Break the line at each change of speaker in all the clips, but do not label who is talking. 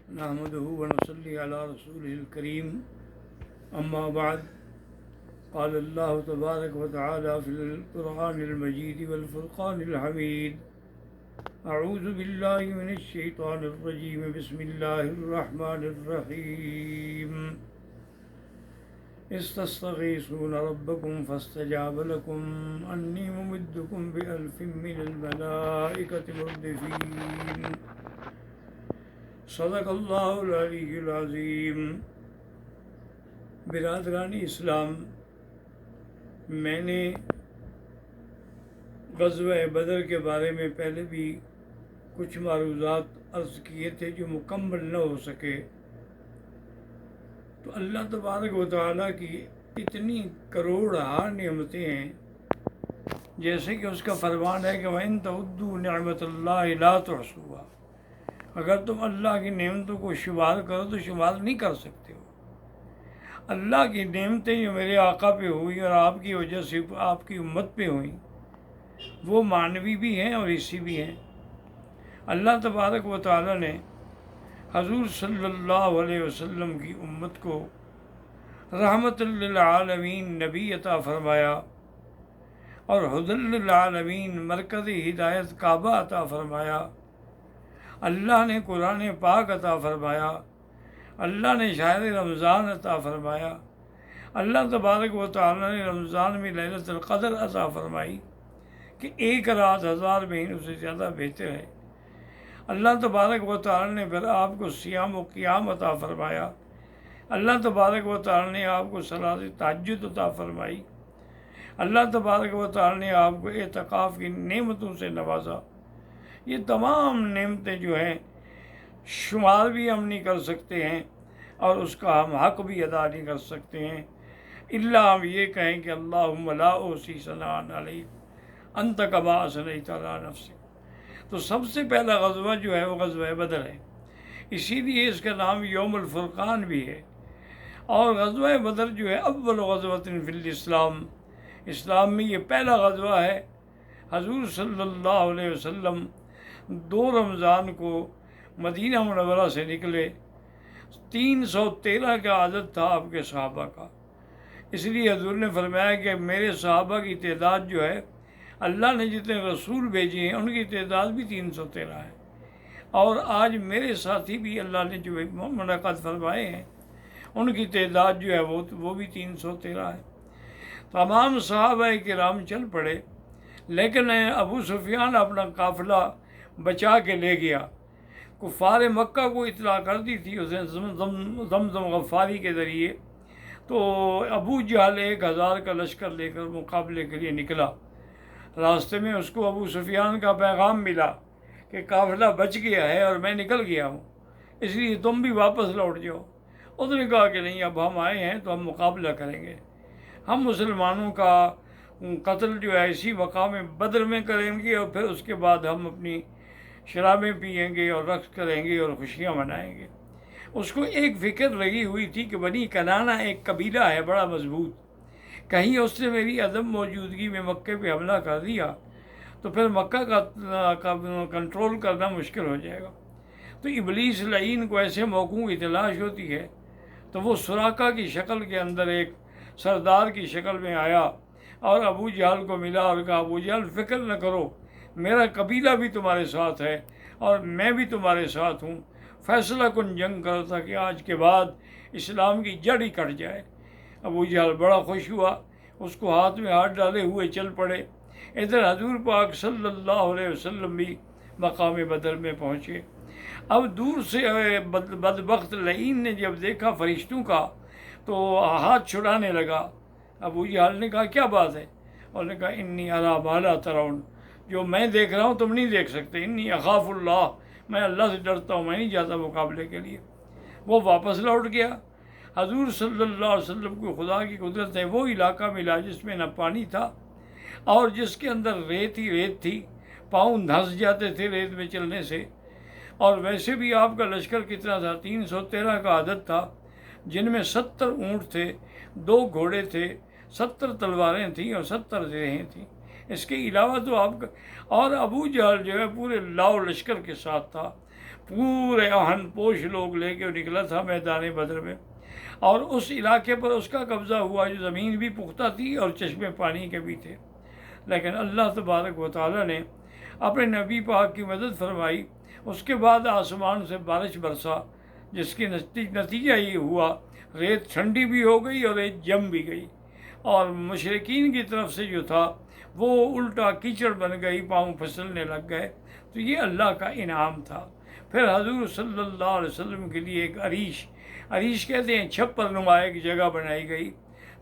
نحمده ونصلي على رسوله الكريم أما بعد قال الله تبارك وتعالى في القرآن المجيد والفرقان الحميد أعوذ بالله من الشيطان الرجيم بسم الله الرحمن الرحيم استستغيثون ربكم فاستجاب لكم أني ممدكم بألف من الملائكة مردفين صدق اللہ العلی العظیم۔ برادران اسلام، میں نے غزوہ بدر کے بارے میں پہلے بھی کچھ معروضات عرض کیے تھے جو مکمل نہ ہو سکے، تو اللہ تبارک و تعالیٰ کی اتنی کروڑہا نعمتیں ہیں، جیسے کہ اس کا فرمان ہے کہ وَإِن تَعُدُّوا نِعْمَةَ اللَّهِ لَا تُحْصُوهَا، اگر تم اللہ کی نعمتوں کو شمار کرو تو شمار نہیں کر سکتے ہو۔ اللہ کی نعمتیں جو میرے آقا پہ ہوئی اور آپ کی وجہ سے آپ کی امت پہ ہوئیں، وہ معنوی بھی ہیں اور حصی بھی ہیں۔ اللہ تبارک و تعالیٰ نے حضور صلی اللہ علیہ وسلم کی امت کو رحمت للعالمین نبی عطا فرمایا اور ہدی للعالمین مرکز ہدایت کعبہ عطا فرمایا۔ اللہ نے قرآن پاک عطا فرمایا، اللہ نے شہر رمضان عطا فرمایا، اللہ تبارک و تعالیٰ نے رمضان میں لیلۃ القدر عطا فرمائی کہ ایک رات 1000 مہینوں سے زیادہ بہتر ہے۔ اللہ تبارک و تعالیٰ نے پھر آپ کو صیام و قیام عطا فرمایا، اللہ تبارک و تعالیٰ نے آپ کو صلاۃ تہجد عطا فرمائی، اللہ تبارک و تعالیٰ نے آپ کو اعتکاف کی نعمتوں سے نوازا۔ یہ تمام نعمتیں جو ہیں شمار بھی ہم نہیں کر سکتے ہیں اور اس کا ہم حق بھی ادا نہیں کر سکتے ہیں، الا ہم یہ کہیں کہ اللہم لا احصی ثناء علیک انت کما اثنیت علی نفسک۔ تو سب سے پہلا غزوہ جو ہے وہ غزوہ بدر ہے، اسی لیے اس کا نام یوم الفرقان بھی ہے۔ اور غزوہ بدر جو ہے اول غزوۃ فی الاسلام، اسلام میں یہ پہلا غزوہ ہے۔ حضور صلی اللہ علیہ وسلم 2 رمضان کو مدینہ منورہ سے نکلے، 313 کا عدد تھا آپ کے صحابہ کا، اس لیے حضور نے فرمایا کہ میرے صحابہ کی تعداد جو ہے، اللہ نے جتنے رسول بھیجے ہیں ان کی تعداد بھی 313 ہے، اور آج میرے ساتھی بھی اللہ نے جو منعقد فرمائے ہیں ان کی تعداد جو ہے وہ بھی 313 ہے۔ تمام صحابہ کرام چل پڑے، لیکن ابو سفیان اپنا قافلہ بچا کے لے گیا۔ کفار مکہ کو اطلاع کر دی تھی اس نے زمزم غفاری کے ذریعے، تو ابو جہل 1000 کا لشکر لے کر مقابلے کے لیے نکلا۔ راستے میں اس کو ابو سفیان کا پیغام ملا کہ قافلہ بچ گیا ہے اور میں نکل گیا ہوں، اس لیے تم بھی واپس لوٹ جاؤ۔ اس نے کہا کہ نہیں، اب ہم آئے ہیں تو ہم مقابلہ کریں گے، ہم مسلمانوں کا قتل جو ہے اسی مقام بدر میں کریں گے، اور پھر اس کے بعد ہم اپنی شرابیں پئیں گے اور رقص کریں گے اور خوشیاں منائیں گے۔ اس کو ایک فکر لگی ہوئی تھی کہ بنی کنانہ ایک قبیلہ ہے بڑا مضبوط، کہیں اس نے میری عدم موجودگی میں مکے پہ حملہ کر دیا تو پھر مکہ کا کنٹرول کرنا مشکل ہو جائے گا۔ تو ابلیس لعین کو ایسے موقعوں کی تلاش ہوتی ہے، تو وہ سراقہ کی شکل کے اندر ایک سردار کی شکل میں آیا اور ابو جہل کو ملا اور کہا ابو جہل فکر نہ کرو، میرا قبیلہ بھی تمہارے ساتھ ہے اور میں بھی تمہارے ساتھ ہوں، فیصلہ کن جنگ کرو تاکہ آج کے بعد اسلام کی جڑ ہی کٹ جائے۔ ابو جہل بڑا خوش ہوا، اس کو ہاتھ میں ہاتھ ڈالے ہوئے چل پڑے۔ ادھر حضور پاک صلی اللہ علیہ وسلم بھی مقام بدر میں پہنچے۔ اب دور سے بدبخت لعین نے جب دیکھا فرشتوں کا تو ہاتھ چھڑانے لگا۔ ابو جہل نے کہا کیا بات ہے؟ اور نے کہا انی اری ما لا ترون، جو میں دیکھ رہا ہوں تم نہیں دیکھ سکتے، انی اخاف اللہ، میں اللہ سے ڈرتا ہوں، میں نہیں جاتا مقابلے کے لیے۔ وہ واپس لوٹ گیا۔ حضور صلی اللہ علیہ وسلم کو خدا کی قدرت ہے، وہ علاقہ ملا جس میں نہ پانی تھا اور جس کے اندر ریت ہی ریت تھی، پاؤں دھنس جاتے تھے ریت میں چلنے سے۔ اور ویسے بھی آپ کا لشکر کتنا تھا؟ 313 کا عدد تھا، جن میں 70 اونٹ تھے، 2 گھوڑے تھے، 70 تلواریں تھیں اور 70 زرہیں تھیں۔ اس کے علاوہ تو آپ کا اور ابو جہل جو ہے پورے لاؤ لشکر کے ساتھ تھا، پورے آہن پوش لوگ لے کے نکلا تھا میدان بدر میں، اور اس علاقے پر اس کا قبضہ ہوا جو زمین بھی پختہ تھی اور چشمے پانی کے بھی تھے، لیکن اللہ تبارک و تعالیٰ نے اپنے نبی پاک کی مدد فرمائی۔ اس کے بعد آسمان سے بارش برسا، جس کی نتیجہ یہ ہوا ریت ٹھنڈی بھی ہو گئی اور ریت جم بھی گئی، اور مشرقین کی طرف سے جو تھا وہ الٹا کیچڑ بن گئی، پاؤں پھسلنے لگ گئے۔ تو یہ اللہ کا انعام تھا۔ پھر حضور صلی اللہ علیہ وسلم کے لیے ایک عریش کہتے ہیں چھپر نما ایک جگہ بنائی گئی،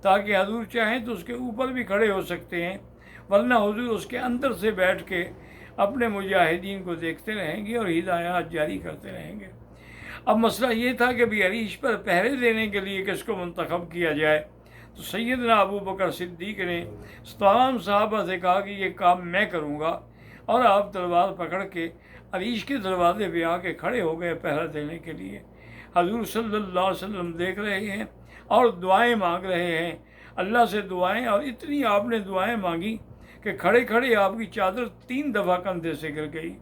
تاکہ حضور چاہیں تو اس کے اوپر بھی کھڑے ہو سکتے ہیں، ورنہ حضور اس کے اندر سے بیٹھ کے اپنے مجاہدین کو دیکھتے رہیں گے اور ہدایات جاری کرتے رہیں گے۔ اب مسئلہ یہ تھا کہ بھی عریش پر پہرے دینے کے لیے کس کو منتخب کیا جائے، تو سیدنا ابو بکر صدیق نے تمام صحابہ سے کہا کہ یہ کام میں کروں گا، اور آپ تلوار پکڑ کے عریش کے دروازے پہ آ کے کھڑے ہو گئے پہرا دینے کے لیے۔ حضور صلی اللہ علیہ وسلم دیکھ رہے ہیں اور دعائیں مانگ رہے ہیں اللہ سے دعائیں، اور اتنی آپ نے دعائیں مانگی کہ کھڑے کھڑے آپ کی چادر 3 دفعہ کندھے سے گر گئی،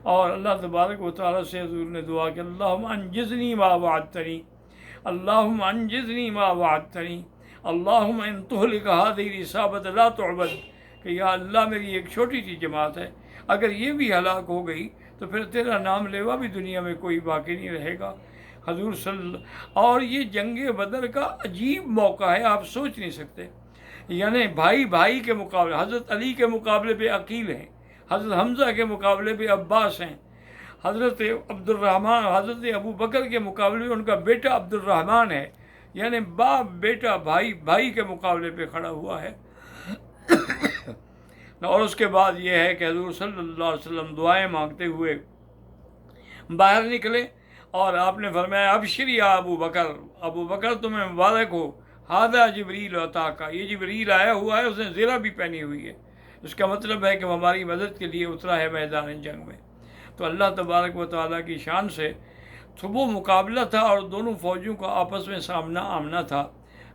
اور اللہ تبارک و تعالیٰ سے حضور نے دعا کہ اللہم انجزنی ما وعدتنی، اللہم انجزنی ما وعدتنی، اللہم ان تہلک ہذہ العصابۃ لا تعبد، کہ یا اللہ میری ایک چھوٹی سی جماعت ہے، اگر یہ بھی ہلاک ہو گئی تو پھر تیرا نام لیوا بھی دنیا میں کوئی باقی نہیں رہے گا۔ حضور اور یہ جنگ بدر کا عجیب موقع ہے، آپ سوچ نہیں سکتے، یعنی بھائی کے مقابلے، حضرت علی کے مقابلے پہ عقیل ہیں، حضرت حمزہ کے مقابلے پہ عباس ہیں، حضرت حضرت ابو بکر کے مقابلے پہ ان کا بیٹا عبد الرحمن ہے، یعنی باپ بیٹا بھائی کے مقابلے پہ کھڑا ہوا ہے۔ اور اس کے بعد یہ ہے کہ حضور صلی اللہ علیہ وسلم دعائیں مانگتے ہوئے باہر نکلے، اور آپ نے فرمایا ابشر یا ابو بکر تمہیں مبارک ہو، ھذا جبریل عطاکا، یہ جبریل آیا ہوا ہے، اس نے زرہ بھی پہنی ہوئی ہے، اس کا مطلب ہے کہ وہ ہماری مدد کے لیے اترا ہے میدان جنگ میں۔ تو اللہ تبارک و تعالیٰ کی شان سے تو وہ مقابلہ تھا، اور دونوں فوجوں کا آپس میں سامنا آمنا تھا۔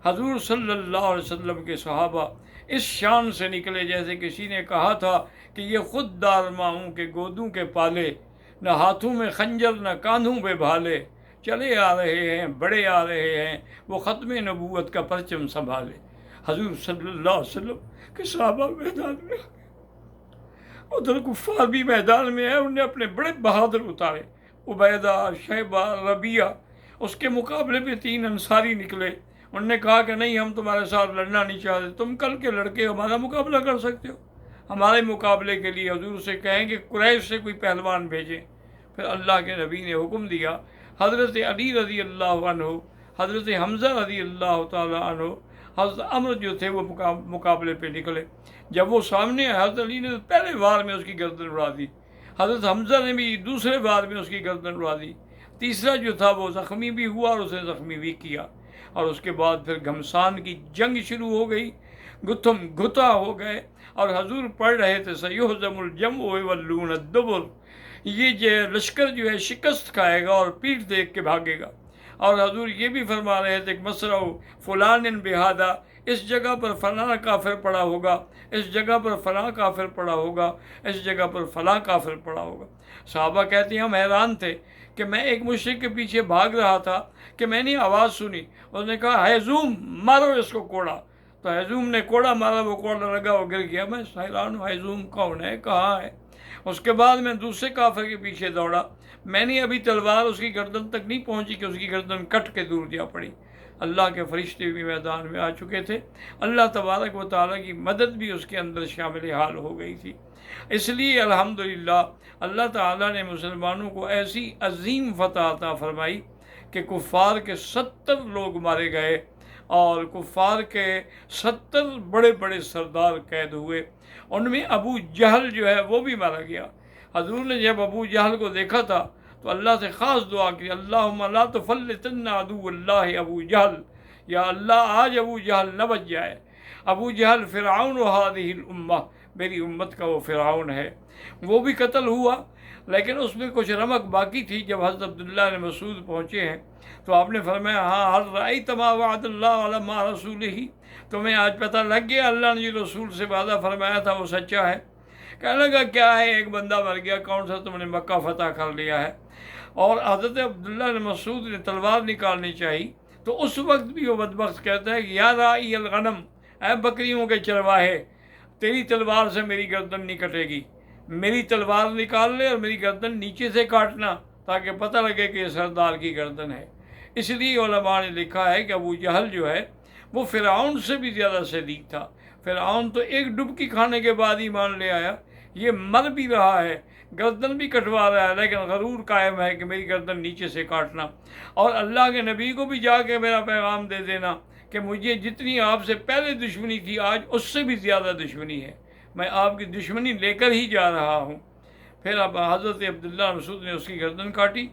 حضور صلی اللہ علیہ وسلم کے صحابہ اس شان سے نکلے جیسے کسی نے کہا تھا کہ یہ خود دار ماؤں کے گودوں کے پالے، نہ ہاتھوں میں خنجر نہ کاندھوں پہ بھالے، چلے آ رہے ہیں بڑے آ رہے ہیں، وہ ختم نبوت کا پرچم سنبھالے۔ حضور صلی اللہ علیہ وسلم کے صحابہ میدان میں آ گئے، ادھر کفار بھی میدان میں ہے، انہوں نے اپنے بڑے بہادر اتارے، عبیدہ، شیبہ، ربیعہ، اس کے مقابلے پہ 3 انصاری نکلے، انہوں نے کہا کہ نہیں ہم تمہارے ساتھ لڑنا نہیں چاہتے، تم کل کے لڑکے ہمارا مقابلہ کر سکتے ہو، ہمارے مقابلے کے لیے حضور سے کہیں کہ قریش سے کوئی پہلوان بھیجیں۔ پھر اللہ کے نبی نے حکم دیا، حضرت علی رضی اللہ عنہ، حضرت حمزہ رضی اللہ تعالیٰ عنہ، حضرت عمر جو تھے وہ مقابلے پہ نکلے۔ جب وہ سامنے آئے حضرت علی نے پہلے وار میں اس کی گردن اڑا دی، حضرت حمزہ نے بھی دوسرے وار میں اس کی گردن اڑا دی، تیسرا جو تھا وہ زخمی بھی ہوا اور اسے زخمی بھی کیا، اور اس کے بعد پھر گھمسان کی جنگ شروع ہو گئی، گتھم گھتا ہو گئے، اور حضور پڑھ رہے تھے سیہزم الجمع ویولون الدبر، یہ لشکر جو ہے شکست کھائے گا اور پیٹھ دیکھ کے بھاگے گا، اور حضور یہ بھی فرما رہے تھے کہ مسرع فلان بہذا، اس جگہ پر فلاں کافر پڑا ہوگا، اس جگہ پر فلاں کافر پڑا ہوگا، اس جگہ پر فلاں کافر پڑا ہوگا۔ صحابہ کہتے ہیں ہم حیران تھے کہ میں ایک مشرک کے پیچھے بھاگ رہا تھا کہ میں نے آواز سنی، اس نے کہا ہیزوم مارو اس کو کوڑا، تو ہیزوم نے کوڑا مارا، وہ کوڑا لگا وہ گر گیا۔ میں حیران ہوں ہیزوم کون ہے، کہاں ہے؟ اس کے بعد میں دوسرے کافر کے پیچھے دوڑا، میں نے ابھی تلوار اس کی گردن تک نہیں پہنچی کہ اس کی گردن کٹ کے دور جا پڑی۔ اللہ کے فرشتے بھی میدان میں آ چکے تھے، اللہ تبارک و تعالیٰ کی مدد بھی اس کے اندر شامل حال ہو گئی تھی۔ اس لیے الحمدللہ اللہ تعالیٰ نے مسلمانوں کو ایسی عظیم فتح عطا فرمائی کہ کفار کے 70 لوگ مارے گئے، اور کفار کے 70 بڑے بڑے سردار قید ہوئے، ان میں ابو جہل جو ہے وہ بھی مارا گیا۔ حضور نے جب ابو جہل کو دیکھا تھا تو اللہ سے خاص دعا کی، اللہم لا تفلتن عدو اللہ ابو جہل، یا اللہ آج ابو جہل نہ بچ جائے۔ ابو جہل فرعون هذه الامہ، میری امت کا وہ فرعون ہے، وہ بھی قتل ہوا، لیکن اس میں کچھ رمق باقی تھی۔ جب حضرت عبداللہ نے مسعود پہنچے ہیں تو آپ نے فرمایا ہاں حل رأیت ما وعد اللہ علی ما رسولہ، تمہیں آج پتہ لگ گیا اللہ نے جو رسول سے وعدہ فرمایا تھا وہ سچا ہے؟ کہنے لگا کیا ہے، ایک بندہ مر گیا، کون سا؟ تم نے مکہ فتح کر لیا ہے۔ اور حضرت عبداللہ مسعود نے تلوار نکالنی چاہی تو اس وقت بھی وہ بدبخت کہتا ہے کہ یا راعی الغنم، اے بکریوں کے چرواہے، تیری تلوار سے میری گردن نہیں کٹے گی، میری تلوار نکال لے اور میری گردن نیچے سے کاٹنا تاکہ پتہ لگے کہ یہ سردار کی گردن ہے۔ اس لیے علماء نے لکھا ہے کہ ابو جہل جو ہے وہ فرعون سے بھی زیادہ شدید تھا۔ فرعون تو ایک ڈبکی کھانے کے بعد ہی مان لے آیا، یہ مر بھی رہا ہے، گردن بھی کٹوا رہا ہے، لیکن غرور قائم ہے کہ میری گردن نیچے سے کاٹنا، اور اللہ کے نبی کو بھی جا کے میرا پیغام دے دینا کہ مجھے جتنی آپ سے پہلے دشمنی تھی آج اس سے بھی زیادہ دشمنی ہے، میں آپ کی دشمنی لے کر ہی جا رہا ہوں۔ پھر اب حضرت عبداللہ مسعود نے اس کی گردن کاٹی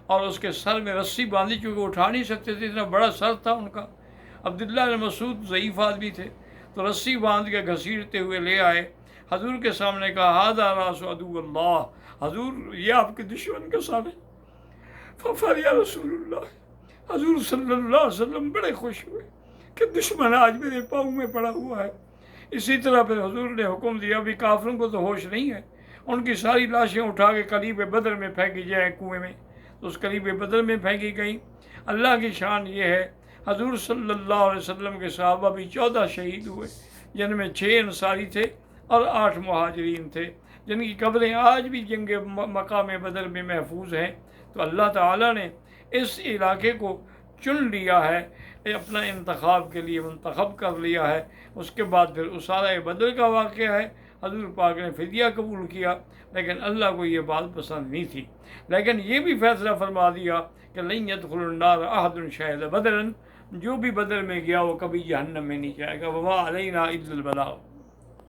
اور اس کے سر میں رسی باندھی، چونکہ اٹھا نہیں سکتے تھے، اتنا بڑا سر تھا ان کا۔ عبداللہ مسعود ضعیف آدمی تھے تو رسی باندھ کے گھسیٹتے ہوئے لے آئے، حضور کے سامنے کہا ھذا راس عدو اللہ، حضور یہ آپ کے دشمن کا سر ہے۔ ففرح رسول اللہ، حضور صلی اللہ علیہ وسلم بڑے خوش ہوئے کہ دشمن آج میرے پاؤں میں پڑا ہوا ہے۔ اسی طرح پھر حضور نے حکم دیا، ابھی کافروں کو تو ہوش نہیں ہے، ان کی ساری لاشیں اٹھا کے قلیب بدر میں پھینکی جائیں کنویں میں، تو اس قلیب بدر میں پھینکی گئیں۔ اللہ کی شان یہ ہے، حضور صلی اللہ علیہ وسلم کے صحابہ بھی 14 شہید ہوئے، جن میں 6 انصاری تھے اور 8 مہاجرین تھے، جن کی قبریں آج بھی جنگ مقام بدر میں محفوظ ہیں۔ تو اللہ تعالیٰ نے اس علاقے کو چن لیا ہے، اپنا انتخاب کے لیے منتخب کر لیا ہے۔ اس کے بعد پھر اسارہ بدر کا واقعہ ہے، حضور پاک نے فدیہ قبول کیا، لیکن اللہ کو یہ بات پسند نہیں تھی، لیکن یہ بھی فیصلہ فرما دیا کہ لن يدخل النار احد شہد بدرا، جو بھی بدر میں گیا وہ کبھی جہنم میں نہیں جائے گا، وما علینا الا البلاغ۔